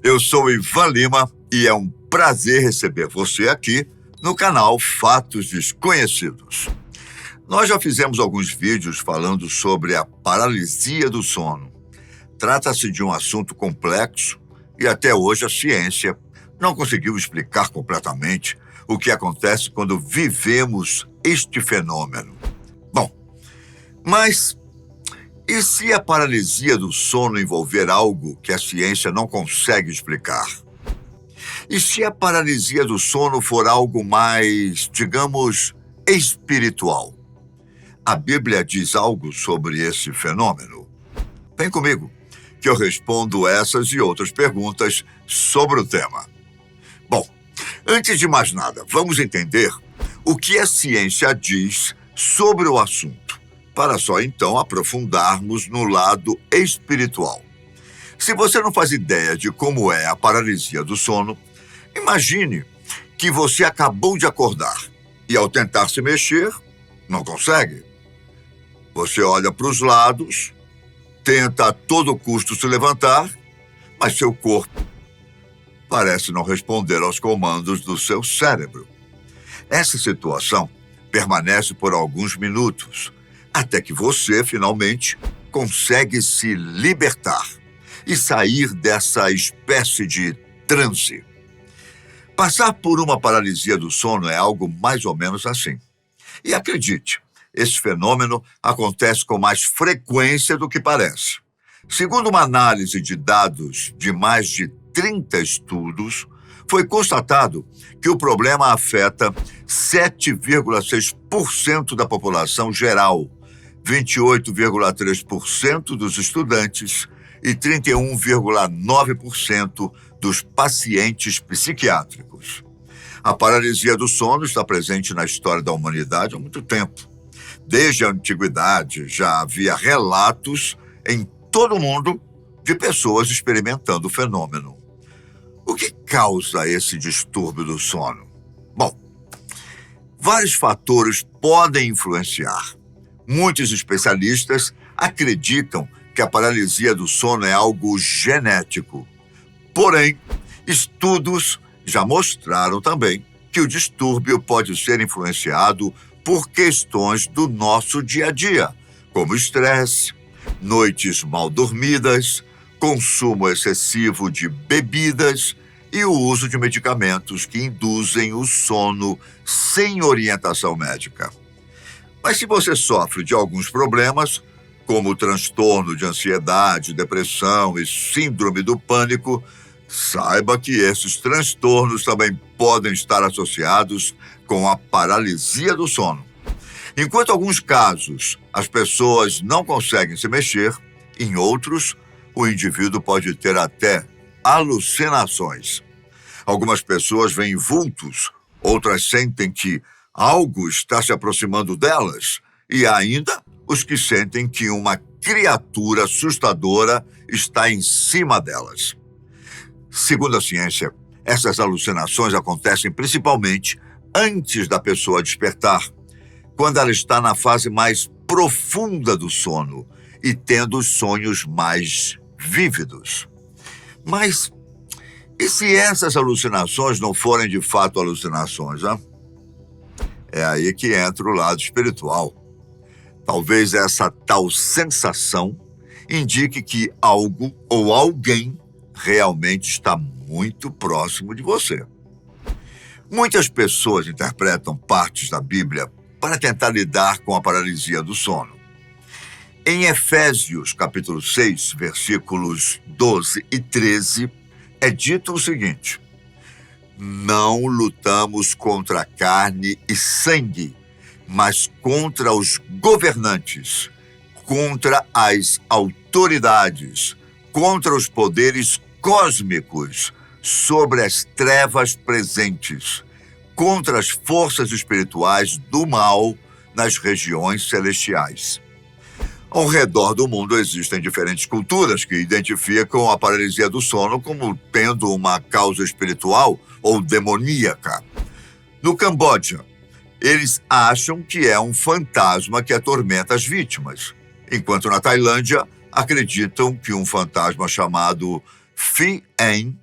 Eu sou Ivan Lima e é um prazer receber você aqui no canal Fatos Desconhecidos. Nós já fizemos alguns vídeos falando sobre a paralisia do sono. Trata-se de um assunto complexo e até hoje a ciência não conseguiu explicar completamente o que acontece quando vivemos este fenômeno. Bom, mas e se a paralisia do sono envolver algo que a ciência não consegue explicar? E se a paralisia do sono for algo mais, digamos, espiritual? A Bíblia diz algo sobre esse fenômeno? Vem comigo, que eu respondo essas e outras perguntas sobre o tema. Bom, antes de mais nada, vamos entender o que a ciência diz sobre o assunto, para só então aprofundarmos no lado espiritual. Se você não faz ideia de como é a paralisia do sono, imagine que você acabou de acordar e, ao tentar se mexer, não consegue. Você olha para os lados, tenta a todo custo se levantar, mas seu corpo parece não responder aos comandos do seu cérebro. Essa situação permanece por alguns minutos, até que você, finalmente, consegue se libertar e sair dessa espécie de transe. Passar por uma paralisia do sono é algo mais ou menos assim. E acredite, esse fenômeno acontece com mais frequência do que parece. Segundo uma análise de dados de mais de 30 estudos, foi constatado que o problema afeta 7,6% da população geral, 28,3% dos estudantes e 31,9% dos pacientes psiquiátricos. A paralisia do sono está presente na história da humanidade há muito tempo. Desde a antiguidade já havia relatos em todo o mundo de pessoas experimentando o fenômeno. O que causa esse distúrbio do sono? Bom, vários fatores podem influenciar. Muitos especialistas acreditam que a paralisia do sono é algo genético. Porém, estudos já mostraram também que o distúrbio pode ser influenciado por questões do nosso dia a dia, como estresse, noites mal dormidas, consumo excessivo de bebidas e o uso de medicamentos que induzem o sono sem orientação médica. Mas se você sofre de alguns problemas, como o transtorno de ansiedade, depressão e síndrome do pânico, saiba que esses transtornos também podem estar associados com a paralisia do sono. Enquanto em alguns casos as pessoas não conseguem se mexer, em outros o indivíduo pode ter até alucinações. Algumas pessoas veem vultos, outras sentem que algo está se aproximando delas e ainda os que sentem que uma criatura assustadora está em cima delas. Segundo a ciência, essas alucinações acontecem principalmente antes da pessoa despertar, quando ela está na fase mais profunda do sono e tendo os sonhos mais vívidos. Mas e se essas alucinações não forem de fato alucinações, hein? É aí que entra o lado espiritual. Talvez essa tal sensação indique que algo ou alguém realmente está muito próximo de você. Muitas pessoas interpretam partes da Bíblia para tentar lidar com a paralisia do sono. Em Efésios, capítulo 6, versículos 12 e 13, é dito o seguinte: não lutamos contra carne e sangue, mas contra os governantes, contra as autoridades, contra os poderes cósmicos sobre as trevas presentes, contra as forças espirituais do mal nas regiões celestiais. Ao redor do mundo existem diferentes culturas que identificam a paralisia do sono como tendo uma causa espiritual ou demoníaca. No Camboja, eles acham que é um fantasma que atormenta as vítimas, enquanto na Tailândia acreditam que um fantasma chamado Phi En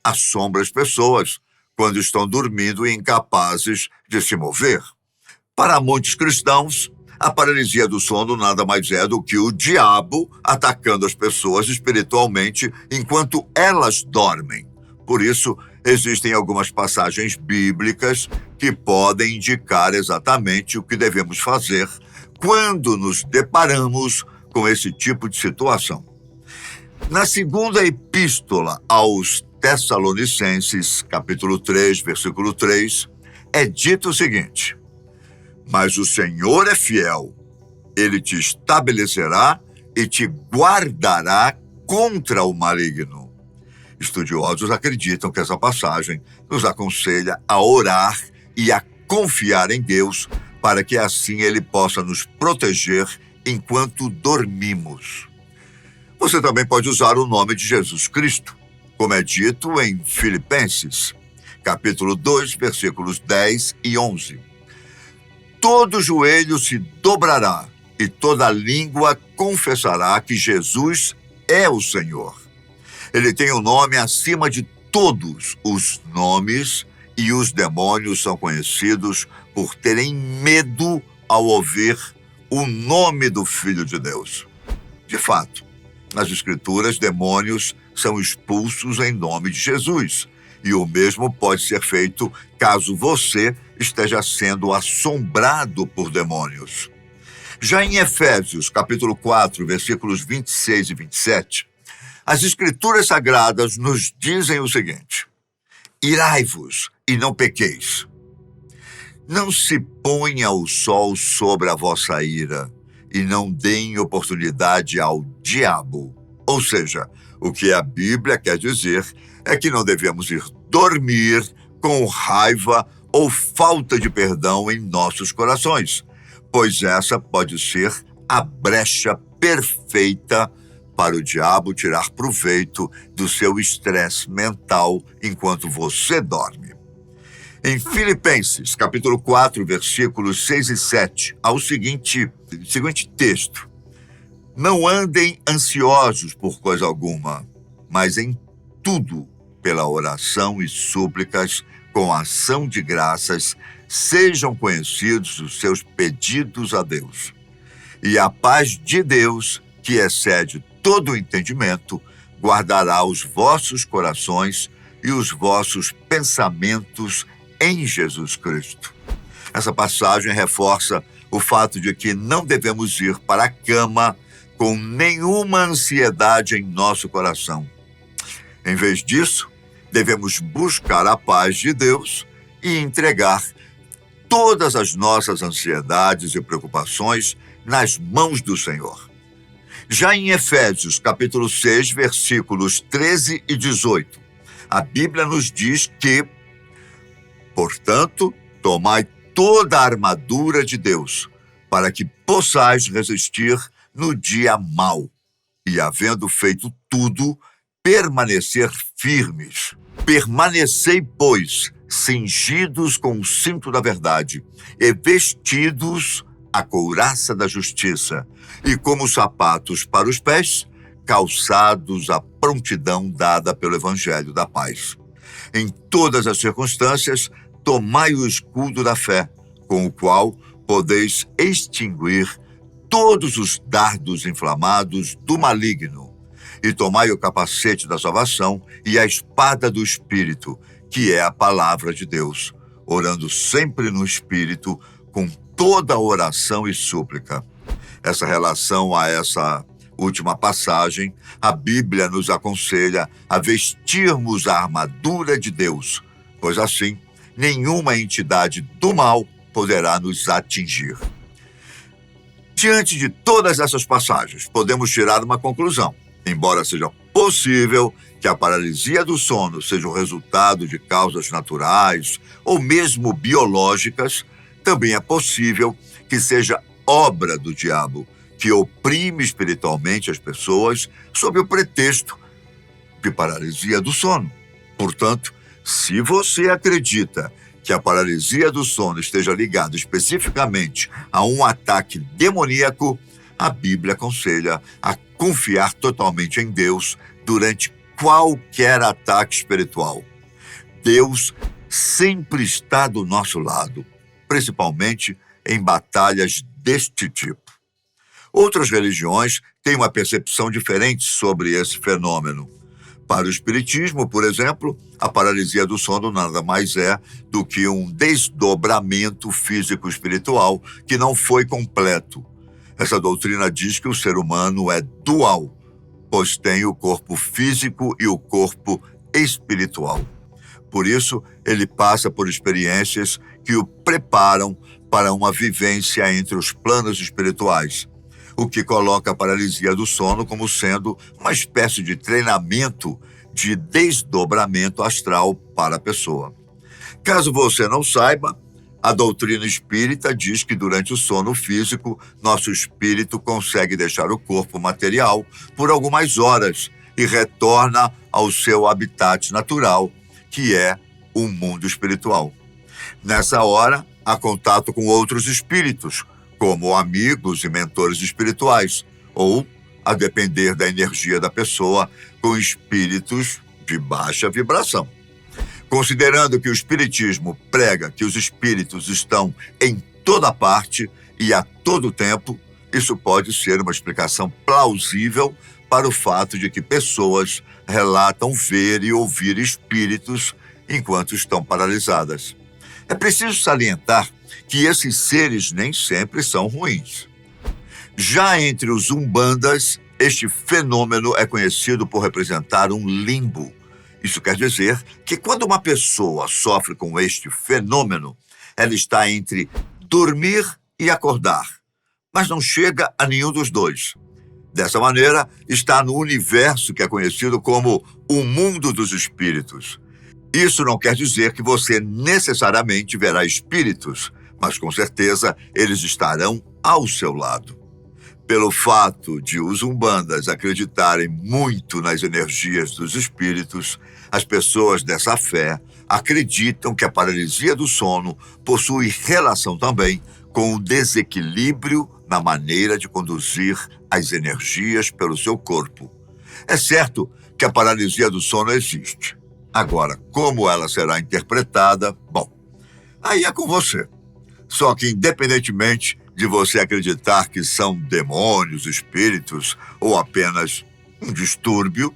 assombra as pessoas quando estão dormindo e incapazes de se mover. Para muitos cristãos, a paralisia do sono nada mais é do que o diabo atacando as pessoas espiritualmente enquanto elas dormem. Por isso, existem algumas passagens bíblicas que podem indicar exatamente o que devemos fazer quando nos deparamos com esse tipo de situação. Na segunda epístola aos Tessalonicenses, capítulo 3, versículo 3, é dito o seguinte: mas o Senhor é fiel, ele te estabelecerá e te guardará contra o maligno. Estudiosos acreditam que essa passagem nos aconselha a orar e a confiar em Deus para que assim Ele possa nos proteger enquanto dormimos. Você também pode usar o nome de Jesus Cristo, como é dito em Filipenses, capítulo 2, versículos 10 e 11. Todo joelho se dobrará e toda língua confessará que Jesus é o Senhor. Ele tem o nome acima de todos os nomes e os demônios são conhecidos por terem medo ao ouvir o nome do Filho de Deus. De fato, nas Escrituras, demônios são expulsos em nome de Jesus. E o mesmo pode ser feito caso você esteja sendo assombrado por demônios. Já em Efésios, capítulo 4, versículos 26 e 27, as Escrituras Sagradas nos dizem o seguinte: irai-vos e não pequeis. Não se ponha o sol sobre a vossa ira e não deem oportunidade ao diabo. Ou seja, o que a Bíblia quer dizer é que não devemos ir dormir com raiva ou falta de perdão em nossos corações, pois essa pode ser a brecha perfeita para o diabo tirar proveito do seu estresse mental enquanto você dorme. Em Filipenses, capítulo 4, versículos 6 e 7, há o seguinte texto: não andem ansiosos por coisa alguma, mas em tudo, pela oração e súplicas, com ação de graças, sejam conhecidos os seus pedidos a Deus. E a paz de Deus, que excede todo o entendimento, guardará os vossos corações e os vossos pensamentos em Jesus Cristo. Essa passagem reforça o fato de que não devemos ir para a cama com nenhuma ansiedade em nosso coração. Em vez disso, devemos buscar a paz de Deus e entregar todas as nossas ansiedades e preocupações nas mãos do Senhor. Já em Efésios, capítulo 6, versículos 13 e 18, a Bíblia nos diz que, portanto, tomai toda a armadura de Deus, para que possais resistir no dia mau, e, havendo feito tudo, permanecer firmes. Permanecei, pois, cingidos com o cinto da verdade, e vestidos a couraça da justiça, e como sapatos para os pés, calçados a prontidão dada pelo Evangelho da paz. Em todas as circunstâncias, tomai o escudo da fé, com o qual podeis extinguir todos os dardos inflamados do maligno, e tomai o capacete da salvação e a espada do Espírito, que é a palavra de Deus, orando sempre no Espírito, com toda oração e súplica. Essa relação a essa última passagem, a Bíblia nos aconselha a vestirmos a armadura de Deus, pois assim, nenhuma entidade do mal poderá nos atingir. Diante de todas essas passagens, podemos tirar uma conclusão. Embora seja possível que a paralisia do sono seja o resultado de causas naturais ou mesmo biológicas, também é possível que seja obra do diabo, que oprime espiritualmente as pessoas sob o pretexto de paralisia do sono. Portanto, se você acredita que a paralisia do sono esteja ligada especificamente a um ataque demoníaco, a Bíblia aconselha a confiar totalmente em Deus durante qualquer ataque espiritual. Deus sempre está do nosso lado, principalmente em batalhas deste tipo. Outras religiões têm uma percepção diferente sobre esse fenômeno. Para o espiritismo, por exemplo, a paralisia do sono nada mais é do que um desdobramento físico-espiritual que não foi completo. Essa doutrina diz que o ser humano é dual, pois tem o corpo físico e o corpo espiritual. Por isso, ele passa por experiências que o preparam para uma vivência entre os planos espirituais, o que coloca a paralisia do sono como sendo uma espécie de treinamento de desdobramento astral para a pessoa. Caso você não saiba, a doutrina espírita diz que durante o sono físico, nosso espírito consegue deixar o corpo material por algumas horas e retorna ao seu habitat natural, que é o mundo espiritual. Nessa hora, há contato com outros espíritos, como amigos e mentores espirituais, ou, a depender da energia da pessoa, com espíritos de baixa vibração. Considerando que o espiritismo prega que os espíritos estão em toda parte e a todo tempo, isso pode ser uma explicação plausível para o fato de que pessoas relatam ver e ouvir espíritos enquanto estão paralisadas. É preciso salientar que esses seres nem sempre são ruins. Já entre os umbandas, este fenômeno é conhecido por representar um limbo. Isso quer dizer que quando uma pessoa sofre com este fenômeno, ela está entre dormir e acordar, mas não chega a nenhum dos dois. Dessa maneira, está no universo que é conhecido como o mundo dos espíritos. Isso não quer dizer que você necessariamente verá espíritos, mas com certeza eles estarão ao seu lado. Pelo fato de os umbandas acreditarem muito nas energias dos espíritos, as pessoas dessa fé acreditam que a paralisia do sono possui relação também com o desequilíbrio na maneira de conduzir as energias pelo seu corpo. É certo que a paralisia do sono existe. Agora, como ela será interpretada, bom, aí é com você. Só que, independentemente de você acreditar que são demônios, espíritos ou apenas um distúrbio,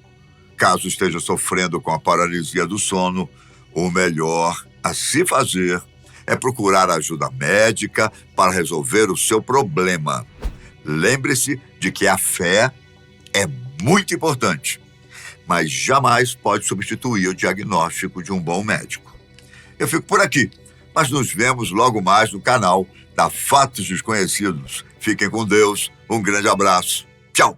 caso esteja sofrendo com a paralisia do sono, o melhor a se fazer é procurar ajuda médica para resolver o seu problema. Lembre-se de que a fé é muito importante, mas jamais pode substituir o diagnóstico de um bom médico. Eu fico por aqui, mas nos vemos logo mais no canal da Fatos Desconhecidos. Fiquem com Deus, um grande abraço. Tchau!